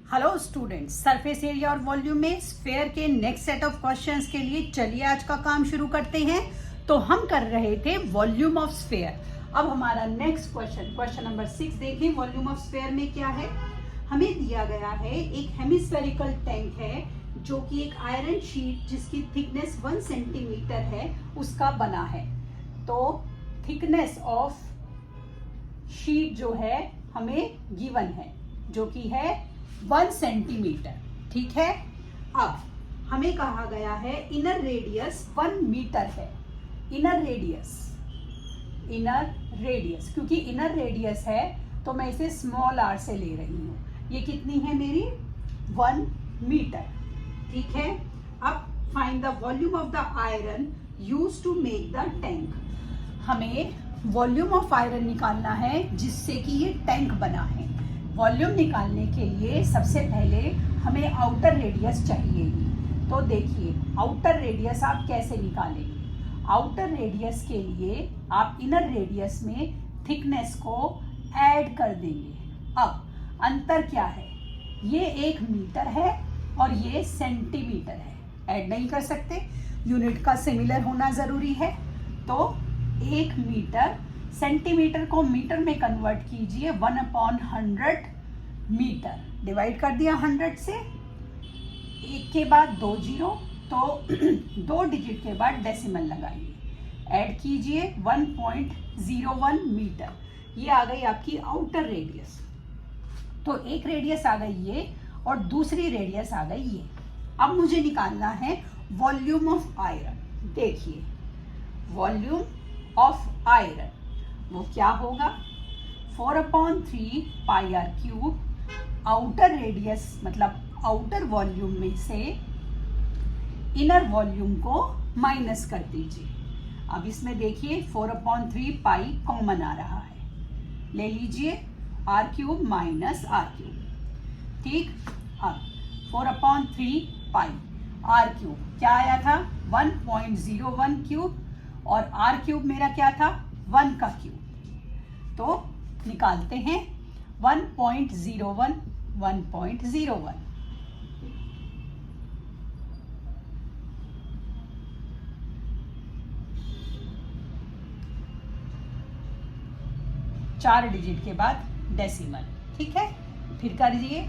Hello students, surface area और volume में sphere के नेक्स्ट सेट ऑफ क्वेश्चंस के लिए चलिए आज का काम शुरू करते हैं। तो हम कर रहे थे वॉल्यूम ऑफ स्फेयर। अब हमारा नेक्स्ट क्वेश्चन नंबर 6 देखें। वॉल्यूम ऑफ स्फेयर में क्या है, हमें दिया गया है एक हेमिस्फेरिकल टैंक है जो कि एक आयरन शीट जिसकी थिकनेस 1 सेंटीमीटर है उसका बना है। तो थिकनेस ऑफ शीट जो है हमें गिवन है जो कि है 1 सेंटीमीटर। ठीक है, अब हमें कहा गया है इनर रेडियस 1 मीटर है। इनर रेडियस क्योंकि इनर रेडियस है तो मैं इसे स्मॉल आर से ले रही हूं। ये कितनी है मेरी 1 मीटर। ठीक है, अब find the volume of the iron used to make the tank. हमें वॉल्यूम ऑफ आयरन निकालना है जिससे कि ये टैंक बना है। वॉल्यूम निकालने के लिए सबसे पहले हमें आउटर रेडियस चाहिएगी। तो देखिए आउटर रेडियस आप कैसे निकालेंगे। आउटर रेडियस के लिए आप इनर रेडियस में थिकनेस को ऐड कर देंगे। अब अंतर क्या है, ये 1 मीटर है और ये सेंटीमीटर है। ऐड नहीं कर सकते, यूनिट का सिमिलर होना जरूरी है। तो 1 मीटर, सेंटीमीटर को मीटर में कन्वर्ट कीजिए 1/100 मीटर। डिवाइड कर दिया 100 से, 1 के बाद 2 जीरो, तो 2 डिजिट के बाद डेसिमल लगाइए, ऐड कीजिए 1.01 मीटर। ये आ गई आपकी आउटर रेडियस। तो एक रेडियस आ गई ये और दूसरी रेडियस आ गई ये। अब मुझे निकालना है वॉल्यूम ऑफ आयरन। देखिए वॉल्यूम ऑफ आयरन वो क्या होगा, 4/3 पाई आर क्यूब। आउटर रेडियस मतलब आउटर वॉल्यूम में से इनर वॉल्यूम को माइनस कर दीजिए। अब इसमें देखिए 4/3 पाई कॉमन आ रहा है, ले लीजिए R cube minus R cube. ठीक, अब 4/3 पाई आर क्यूब क्या आया था 1.01 क्यूब और आर क्यूब मेरा क्या था 1 का क्यूब। तो निकालते हैं 1.01 1.01। चार डिजिट के बाद डेसिमल। ठीक है, फिर करिए।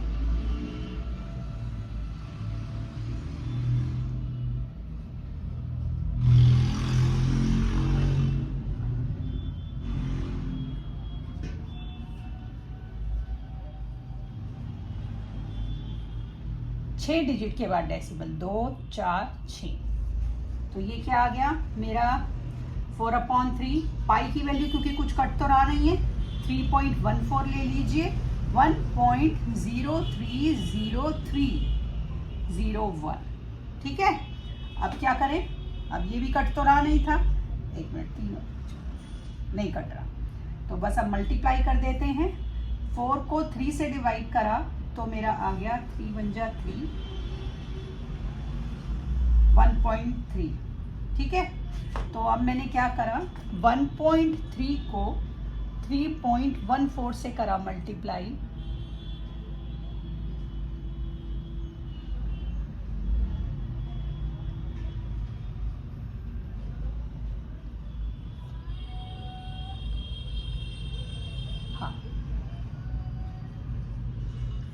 छह डिजिट के बाद डेसिमल, 2 4 6। तो ये क्या आ गया मेरा 4/3 पाई की वैल्यू, क्योंकि कुछ कट तो रहा नहीं है, 3.14 ले लीजिए 1.030301। ठीक है, अब क्या करें, अब ये भी कट तो रहा नहीं था, 1 मिनट, 3 नहीं कट रहा, तो बस अब मल्टीप्लाई कर देते हैं। 4 को 3 से डिवाइड करा तो मेरा आ गया 3 × 3 1.3। ठीक है, तो अब मैंने क्या करा 1.3 को 3.14 से करा मल्टीप्लाई। हाँ,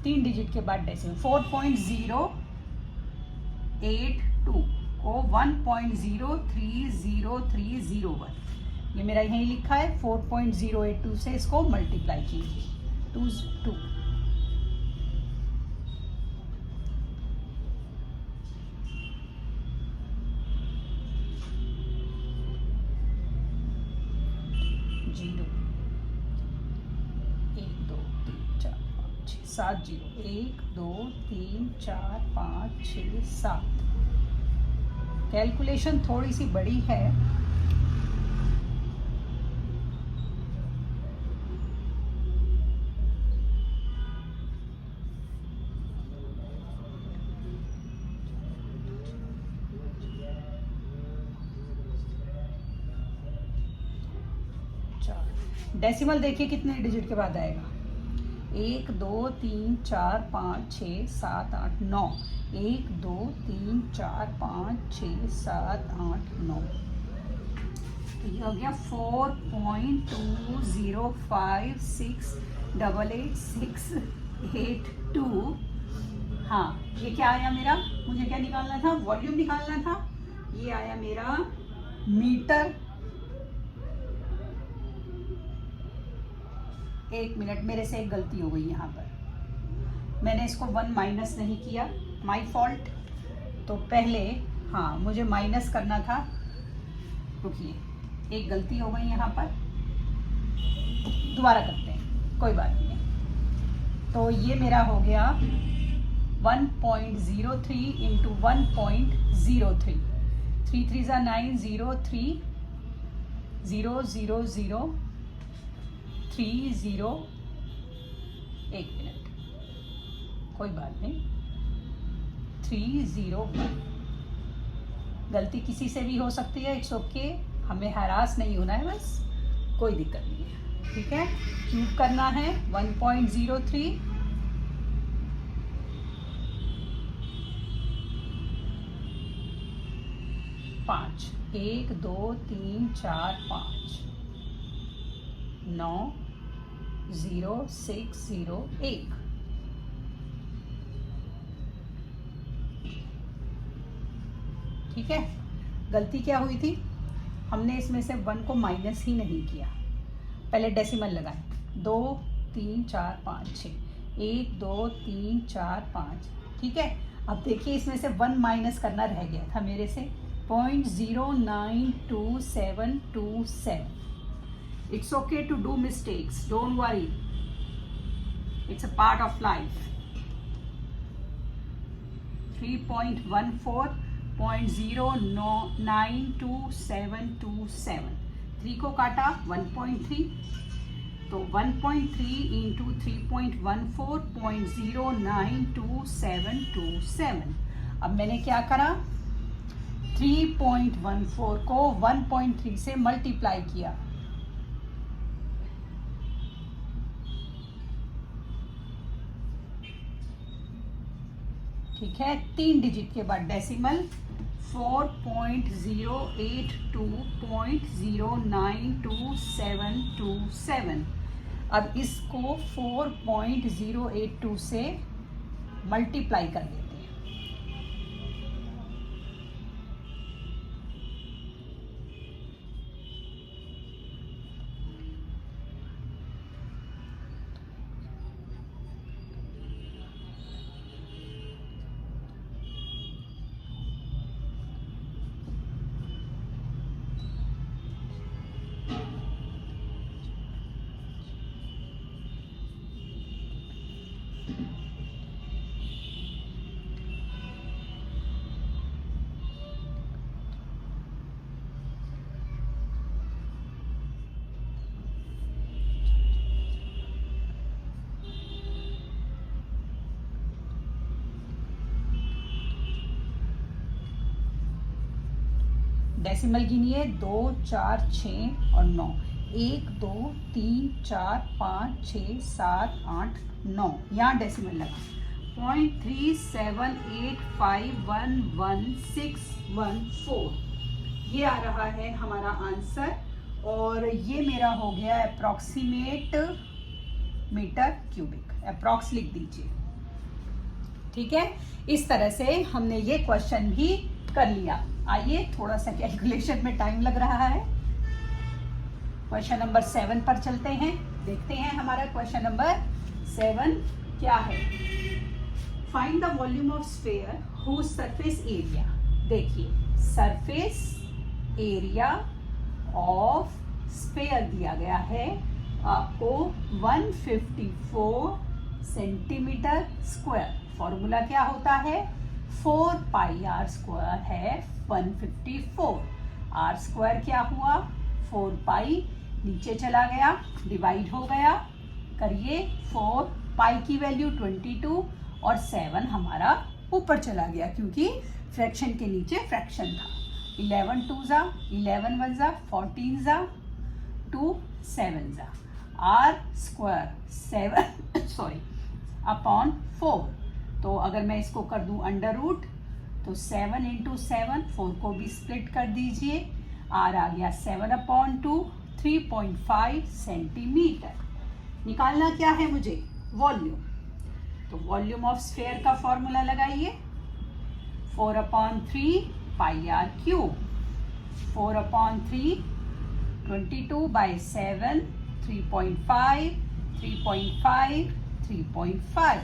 3 डिजिट के बाद डेसिमल 4.082 को 1.030301। ये मेरा यहीं लिखा है, 4.082 से इसको मल्टीप्लाई कीजिए 2 0 1 2 3 4 5 6 7 0 1 2 3 4 5 6 7। कैलकुलेशन थोड़ी सी बड़ी है। डेसिमल देखिए कितने डिजिट के बाद आएगा, 1 2 3 4 5 6 7 8 9, 1 2 3 4 5 6 7 8 9। तो ये हो गया 4.2056886882। हाँ, ये क्या आया मेरा, मुझे क्या निकालना था, वॉल्यूम निकालना था। ये आया मेरा मीटर। एक मिनट, मेरे से एक गलती हो गई यहाँ पर, मैंने इसको 1 माइनस नहीं किया, माय फॉल्ट। तो पहले हाँ मुझे माइनस करना था, रुकिए, एक गलती हो गई यहाँ पर, दोबारा करते हैं, कोई बात नहीं है। तो ये मेरा हो गया 1.03 इंटू 1.03, 3 3 9, 0 3 0 0 0 3 0, एक मिनट, कोई बात नहीं, 301। गलती किसी से भी हो सकती है, इट्स ओके, हमें हरास नहीं होना है, बस कोई दिक्कत नहीं है, ठीक है। क्यूब करना है 1.03, पाँच, 1 2 3 4 5 9 0 6 0 1। ठीक है, गलती क्या हुई थी, हमने इसमें से 1 को माइनस ही नहीं किया, पहले डेसिमल लगाए, 2 3 4 5 6, 1 2 3 4 5, ठीक है। अब देखिए इसमें से 1 माइनस करना रह गया था मेरे से, 0.092727। It's okay to do mistakes, don't worry, it's a part of life। 3.14.092727, 3 को काटा 1.3, तो 1.3 इंटू 3.14.092727। अब मैंने क्या करा, 3.14 को 1.3 से मल्टीप्लाई किया, ठीक है, 3 डिजिट के बाद डेसिमल, 4.0820922727। अब इसको 4.082 से मल्टीप्लाई कर देते हैं, डेसिमल गिनिए, 2 4 6 और 9, 1 2 3 4 5 6 7 8 9, यहाँ डेसिमल लगा, 0.3785111614, ये आ रहा है हमारा आंसर। और ये मेरा हो गया अप्रॉक्सीमेट मीटर क्यूबिक, अप्रॉक्स लिख दीजिए, ठीक है। इस तरह से हमने ये क्वेश्चन भी कर लिया। आइए, थोड़ा सा कैलकुलेशन में टाइम लग रहा है, क्वेश्चन नंबर 7 पर चलते हैं, देखते हैं हमारा क्वेश्चन नंबर 7 क्या है। Find the volume of sphere whose surface area. देखिए, सरफेस एरिया ऑफ स्फीयर दिया गया है आपको 154 सेंटीमीटर स्क्वायर। फॉर्मूला क्या होता है, 4 पाई आर स्क्वायर है 154, आर स्क्वायर क्या हुआ 4 पाई, नीचे चला गया, डिवाइड हो गया, करिए 4 पाई की वैल्यू 22 और 7 हमारा ऊपर चला गया क्योंकि फ्रैक्शन के नीचे फ्रैक्शन था। 11 2 जा, 11 1 जा, 14 जा, 2 7 जा, आर स्क्वायर 7 सॉरी अपॉन 4। तो अगर मैं इसको कर दूं अंडर रूट तो 7 इंटू 7, 4 को भी स्प्लिट कर दीजिए, आर आ गया 7/2, 3.5 सेंटीमीटर। निकालना क्या है मुझे? वॉल्यूम। तो वॉल्यूम ऑफ स्फेयर का फॉर्मूला लगाइए, 4/3 पाई आर क्यूब, 4/3 22/7, 3.5, 3.5, 3.5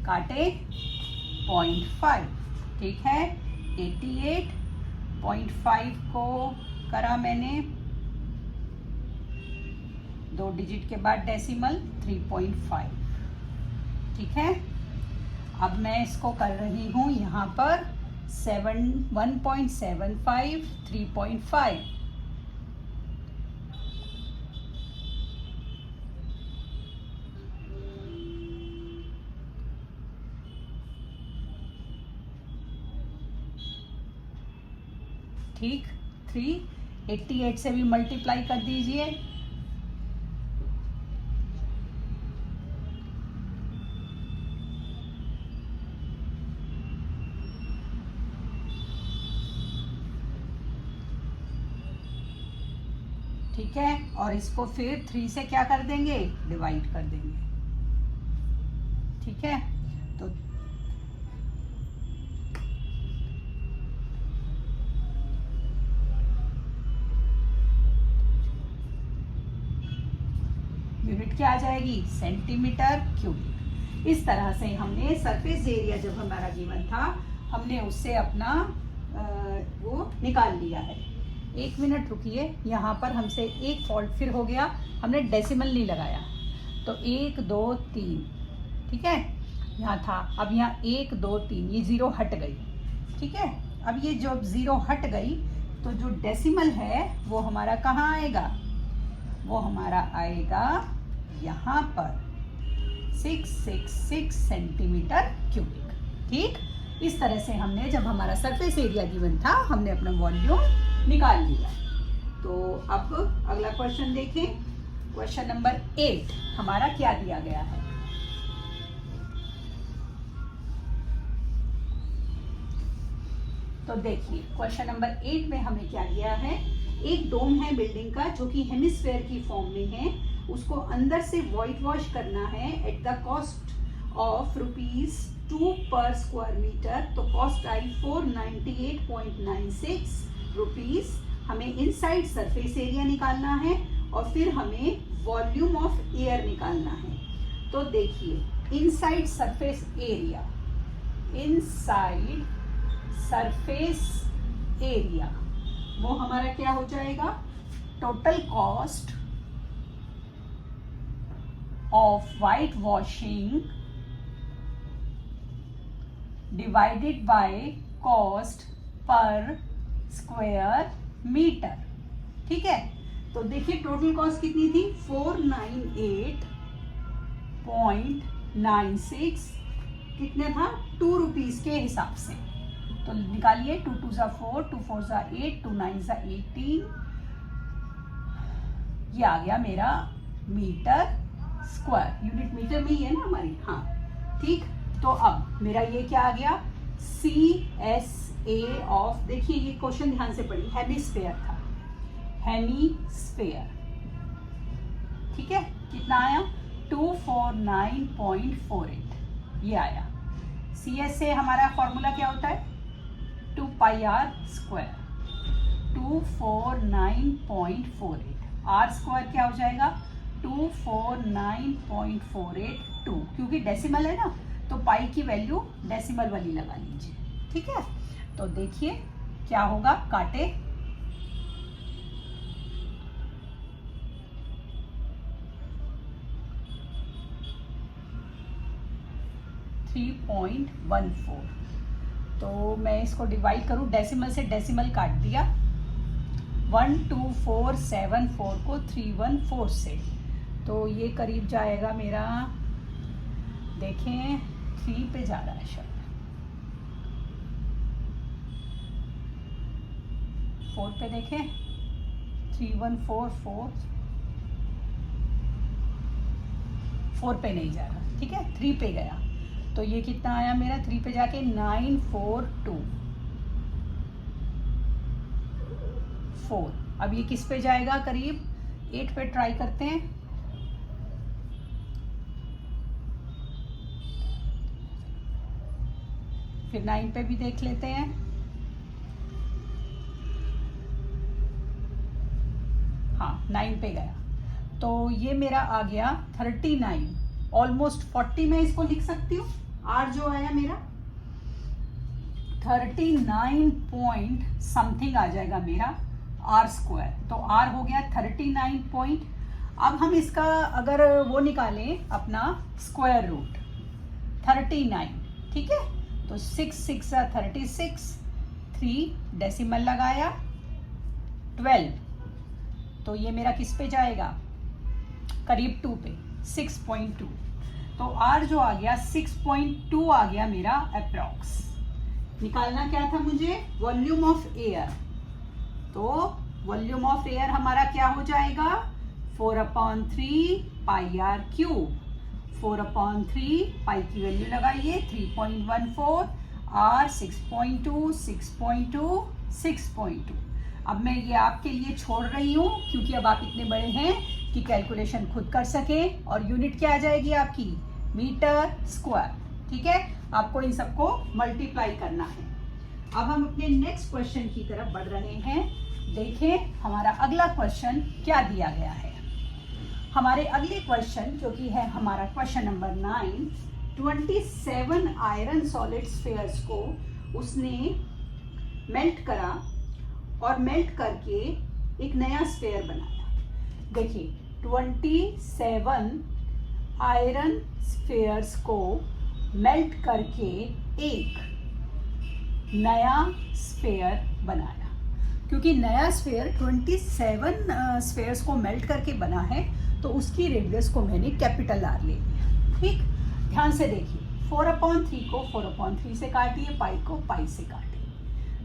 काटे 0.5, ठीक है। 88.5 को करा मैंने 2 डिजिट के बाद डेसिमल 3.5, ठीक है। अब मैं इसको कर रही हूँ यहाँ पर 1.75, 3.5, ठीक। 388 से भी मल्टीप्लाई कर दीजिए, ठीक है। और इसको फिर 3 से क्या कर देंगे? डिवाइड कर देंगे, ठीक है। तो यूनिट क्या आ जाएगी? Centimetre cubic. इस तरह से हमने सरफेस एरिया जब हमारा गिवन था हमने उससे अपना वो निकाल लिया है। 1 मिनट रुकिए, यहाँ पर हमसे एक फॉल्ट फिर हो गया, हमने डेसिमल नहीं लगाया। तो 1 2 3, ठीक है, यहाँ था। अब यहाँ 1 2 3 ये 0 हट गई, ठीक है। अब ये जब 0 हट गई तो जो डेसिमल है वो हमारा कहाँ आएगा? वो हमारा आएगा यहाँ पर 666 सेंटीमीटर क्यूबिक, ठीक। इस तरह से हमने जब हमारा सरफेस एरिया गिवन था हमने अपना वॉल्यूम निकाल लिया। तो अब अगला क्वेश्चन देखें। क्वेश्चन नंबर 8 हमारा क्या दिया गया है? तो देखिए क्वेश्चन नंबर 8 में हमें क्या दिया है? एक डोम है बिल्डिंग का जो कि हेमिस्फेयर की फॉर्म में है, उसको अंदर से व्हाइट वॉश करना है एट द कॉस्ट ऑफ ₹2 पर स्क्वायर मीटर। तो कॉस्ट आई 498.96 रुपीज। हमें इनसाइड सरफेस एरिया निकालना है और फिर हमें वॉल्यूम ऑफ एयर निकालना है। तो देखिए inside surface area, inside surface area वो हमारा क्या हो जाएगा? Total cost of white washing divided by cost per square metre, ठीक है। तो देखिए टोटल कॉस्ट कितनी थी? 498.96, कितने था? 2 रुपीज के हिसाब से। तो निकालिए, 2 2 ज़ा 4, 2 4 ज़ा 8, 2 9 ज़ा 18, ये आ गया मेरा मीटर स्क्वायर। यूनिट मीटर में ही है ना हमारी, हाँ, ठीक। तो अब मेरा ये क्या आ गया? CSA ऑफ, देखिए ये क्वेश्चन ध्यान से पढ़िए, हेमिस्फेयर था, हेमिस्फेयर, ठीक है। कितना आया? 249.48 ये आया। CSA हमारा फॉर्मूला क्या होता है? 2 पाई आर स्क्वायर, 249.48। आर स्क्वायर क्या हो जाएगा? 249.482, क्योंकि डेसिमल है ना तो पाई की वैल्यू डेसिमल वाली लगा लीजिए, ठीक है। तो देखिए क्या होगा, काटे, .14। तो मैं इसको डिवाइड करूं, डेसिमल से डेसिमल काट दिया, 12474 को 314 से, तो ये करीब जाएगा मेरा, देखें 3 पे जा रहा है शायद, 4 पे देखें, 3144 4 पे नहीं जा रहा, ठीक है, 3 पे गया, तो ये कितना आया मेरा 3 पे जाके 942.4। अब ये किस पे जाएगा, करीब 8 पे ट्राई करते हैं। फिर 9 पे भी देख लेते हैं। हाँ 9 पे गया, तो ये मेरा आ गया 39, ऑलमोस्ट 40 में इसको लिख सकती हूँ। आर जो आया मेरा 39 पॉइंट समथिंग आ जाएगा मेरा आर स्क्वायर, तो आर हो गया 39 पॉइंट। अब हम इसका अगर वो निकालें अपना स्क्वायर रूट 39, ठीक है, तो 6 6 36, 3 डेसिमल लगाया 12, तो ये मेरा किस पे जाएगा, करीब 2 पे 6.2, तो आर जो आ गया 6.2 आ गया मेरा अप्रॉक्स। निकालना क्या था मुझे, वॉल्यूम ऑफ एयर, तो वॉल्यूम ऑफ एयर हमारा क्या हो जाएगा 4/3 पाई आर क्यूब, 4/3 पाई की वैल्यू लगाइए 3.14, आर 6.2 6.2 6.2। अब मैं ये आपके लिए छोड़ रही हूँ क्योंकि अब आप इतने बड़े हैं कि कैलकुलेशन खुद कर सकें, और यूनिट क्या आ जाएगी आपकी, मीटर स्क्वायर, ठीक है। आपको इन सबको मल्टीप्लाई करना है। अब हम अपने नेक्स्ट क्वेश्चन की तरफ बढ़ रहे हैं। देखें हमारा अगला क्वेश्चन क्या दिया गया है। हमारे अगले क्वेश्चन जो कि है हमारा question number 9, 27 iron solid spheres को उसने मेल्ट करा और मेल्ट करके एक नया स्फीयर बनाया। देखिए 27 आयरन स्फीयर्स को मेल्ट करके एक नया स्फीयर बनाया। क्योंकि नया स्फीयर 27 स्फीयर्स को मेल्ट करके बना है, तो उसकी रेडियस को मैंने कैपिटल आर ले लिया। ठीक, ध्यान से देखिए 4/3 को 4/3 से काटिए, पाई को पाई से काटिए।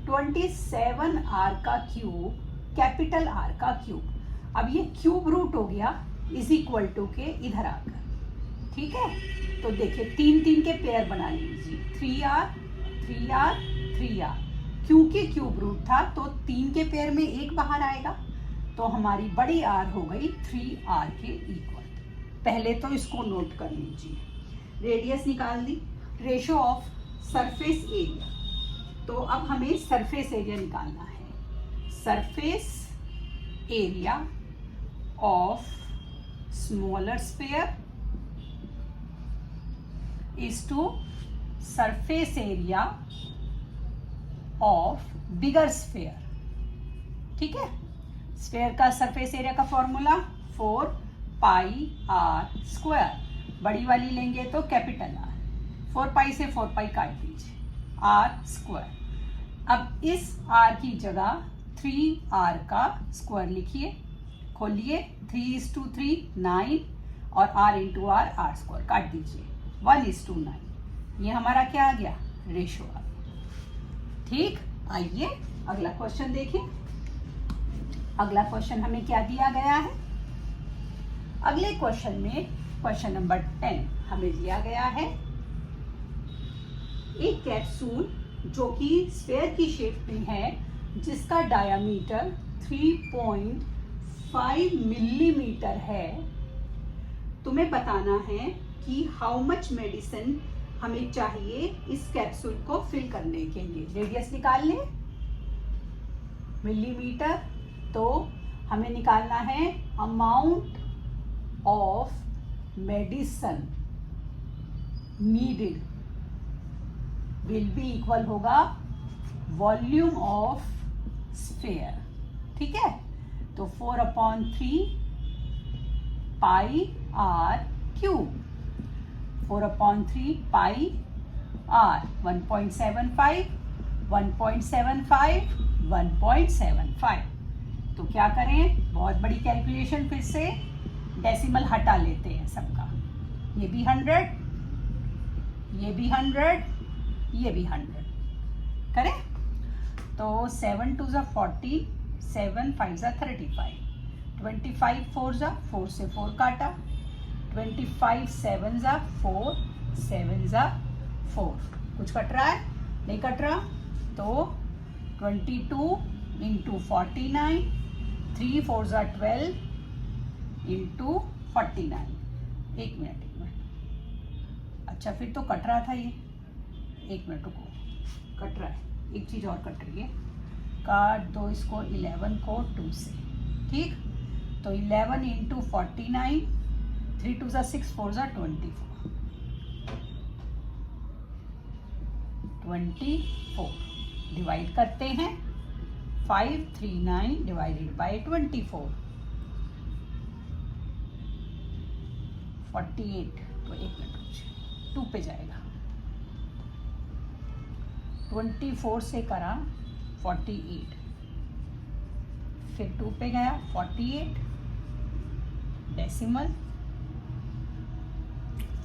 27 आर का क्यूब कैपिटल आर का क्यूब, अब ये क्यूब रूट हो गया इज इक्वल टू के इधर आकर, ठीक है। तो देखिए 3 के पेयर बना लीजिए, 3R 3R 3R, क्योंकि क्यूब रूट था तो 3 के पेयर में एक बाहर आएगा, तो हमारी बड़ी आर हो गई 3R के इक्वल। पहले तो इसको नोट कर लीजिए, रेडियस निकाल दी, रेशो ऑफ सरफेस एरिया, तो अब हमें सरफेस एरिया निकालना है। Surface area of smaller sphere is to surface area of bigger sphere, ठीक है। स्फीयर का सरफेस एरिया का फॉर्मूला 4 पाई आर स्क्वायर, बड़ी वाली लेंगे तो कैपिटल आर, 4 पाई से 4 पाई काट दीजिए, आर स्क्वायर। अब इस आर की जगह 3R का स्क्वायर लिखिए, खोलिए, 3:3 9, और R into r, r square काट दीजिए, 1:9। ये हमारा क्या आ गया, रेशो आ गया। ठीक, आइए अगला क्वेश्चन देखें। अगला क्वेश्चन हमें क्या दिया गया है। अगले क्वेश्चन में क्वेश्चन नंबर 10 हमें दिया गया है एक कैप्सूल जो कि स्फीयर की शेप में है, जिसका डायामीटर 3.5 मिलीमीटर है। तुम्हें बताना है कि हाउ मच मेडिसिन हमें चाहिए इस कैप्सूल को फिल करने के लिए। रेडियस निकाल लें, मिलीमीटर, तो हमें निकालना है amount of medicine needed will be equal होगा वॉल्यूम ऑफ स्फीयर, ठीक है। तो 4/3 पाई आर क्यूब, 4/3 पाई आर 1.75 1.75 1.75। तो क्या करें, बहुत बड़ी कैलकुलेशन, फिर से डेसिमल हटा लेते हैं सबका, ये भी 100, ये भी 100, ये भी 100 करें। तो 7 2 40, 7 5 35, 25 4 4 से 4 काटा, 25 7 ज़ा 4 7 ज़ा 4। कुछ कट रहा है? नहीं कट रहा। तो 22 इंटू 49, 3 4 ज़ा 12 इंटू 49। एक मिनट। अच्छा फिर तो कट रहा था ये। एक मिनट रुको, कट रहा है। एक चीज़ और कट रही है। काट दो इसको 11 को 2 से। ठीक, तो 11 इंटू 49, 3 2 ज़ा 6 4 ज़ा 24 डिवाइड करते हैं। 539 डिवाइडेड बाय 24 48। तो एक मिनट 2 पे जाएगा। 24 से करा 48, फिर 2 पे गया 48, डेसिमल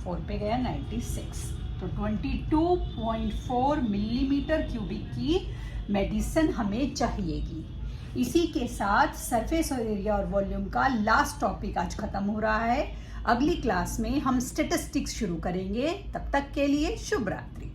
4 पे गया 96। तो 22.4 मिलीमीटर क्यूबिक की मेडिसिन हमें चाहिएगी। इसी के साथ सरफेस एरिया और वॉल्यूम का लास्ट टॉपिक आज खत्म हो रहा है। अगली क्लास में हम स्टैटिस्टिक्स शुरू करेंगे। तब तक के लिए शुभ रात्रि।